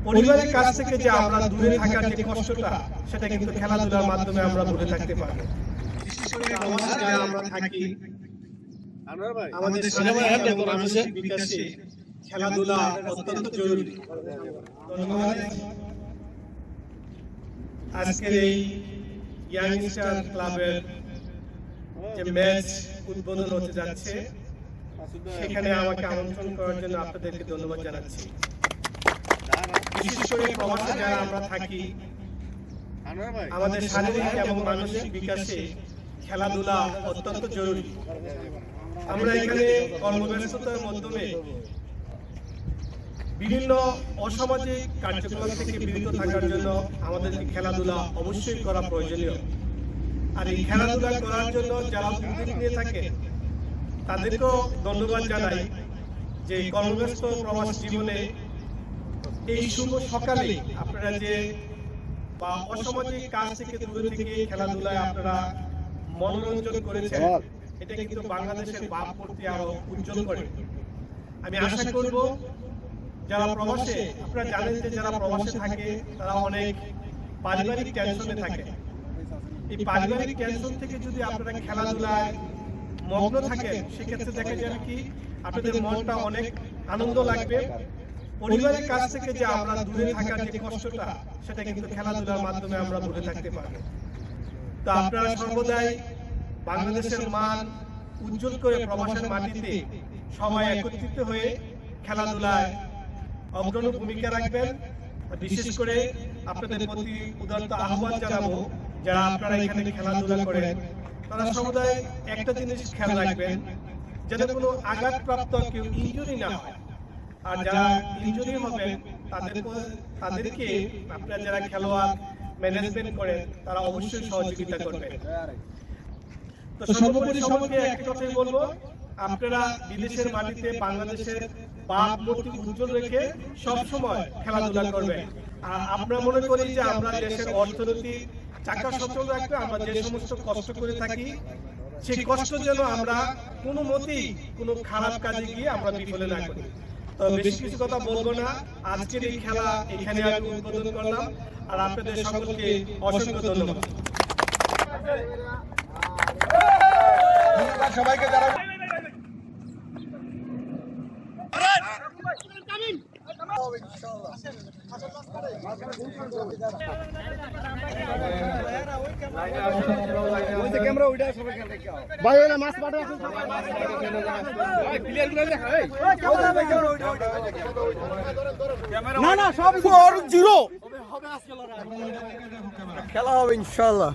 পরিবারের কাছ থেকে যে আমরা দূরে থাকার যে কষ্টটা সেটা কিন্তু খেলাধুলার মাধ্যমে আমরা দূরে থাকতে পারবো। বিশেষ করে প্রবাসে যারা আমরা থাকি, আমাদের শারীরিক এবং মানসিক বিকাশে খেলাধুলা অত্যন্ত জরুরি। ধন্যবাদ। আজকের এই ইয়াংস্টার ক্লাবের যে ম্যাচ উদ্বোধন হতে যাচ্ছে সেখানে আমাকে আমন্ত্রণ করার জন্য আপনাদেরকে ধন্যবাদ জানাচ্ছি। বিশেষ করে প্রবাসে যারা আমরা থাকি, আমাদের শারীরিক এবং মানসিক বিকাশে খেলাধুলা অত্যন্ত জরুরি। আমরা এখানে কর্মব্যস্ততার মাধ্যমে বিভিন্ন অসামাজিক কার্যকলাপ থেকে বিরত থাকার জন্য আমাদেরকে খেলাধুলা অবশ্যই করা প্রয়োজনীয়। আর এই খেলাধুলা করার জন্য যারা উদ্যোগ নিয়ে থাকে তাদেরকেও ধন্যবাদ জানাই যে কর্মব্যস্ত প্রবাস জীবনে এই শুভ সকালে আপনারা যে বা অসামাজিক কাজ থেকে দূরে থেকে খেলাধুলায় আপনারা মনোরঞ্জন করেছেন, এটা কিন্তু বাংলাদেশের ভাবমূর্তি আরো উজ্জ্বল করে। আমি আশা করব যারা প্রবাসে, আপনারা জানেন যে যারা প্রবাসে থাকে তারা অনেক পারিবারিক টেনশনে থাকে। এই পারিবারিক টেনশন থেকে যদি আপনারা খেলাধুলায় মগ্ন থাকেন সেক্ষেত্রে দেখা যাবে কি আপনাদের মনটা অনেক আনন্দ লাগবে। পরিবারের কাছ থেকে যে আমরা দূরে থাকার যে কষ্টটা সেটা কিন্তু খেলাধুলার মাধ্যমে আমরা দূরে থাকতে পারবো। তো আপনারা সর্বদাই বাংলাদেশের মান উজ্জ্বল করে প্রবাসের মাটিতে সবাই একত্রিত হয়ে খেলাধুলায় অগ্রণী ভূমিকা রাখবেন। বিশেষ করে আপনাদের প্রতি উদারত আহ্বান জানাবো, যারা আপনারা এখানে খেলাধুলা করেন তারা সর্বদাই একটা জিনিস খেয়াল রাখবেন, যেন কোনো আঘাতপ্রাপ্ত কেউ ইনজুরি না হয়। আর যারা ইনজুরি হবেন তাদেরকে আপনারা যারা খেলোয়াড় ম্যানেজমেন্ট করেন তারা অবশ্যই সহযোগিতা করবেন। তো সর্বোপরি সবাইকে একটা কথাই বলবো, আপনারা বিদেশের মাটিতে বাংলাদেশের ভাবমূর্তি উজ্জ্বল রেখে সবসময় খেলাধুলা করবেন। আর আমরা মনে করি যে আমরা দেশের অর্থনীতি চাকা সচল রাখবে। আমরা যে সমস্ত কষ্ট করে থাকি সেই কষ্ট যেন আমরা কোনো মতেই কোনো খারাপ কাজে গিয়ে আমরা বিফলে না করি। তো বেশি কিছু কথা বলবো না, আজকের এই খেলা এখানে আমি উদ্বোধন করলাম। আর আপনাদের সকলকে অসংখ্য ধন্যবাদ। সবাইকে যারা না সব 4-0 খেলা হবে ইনশাআল্লাহ।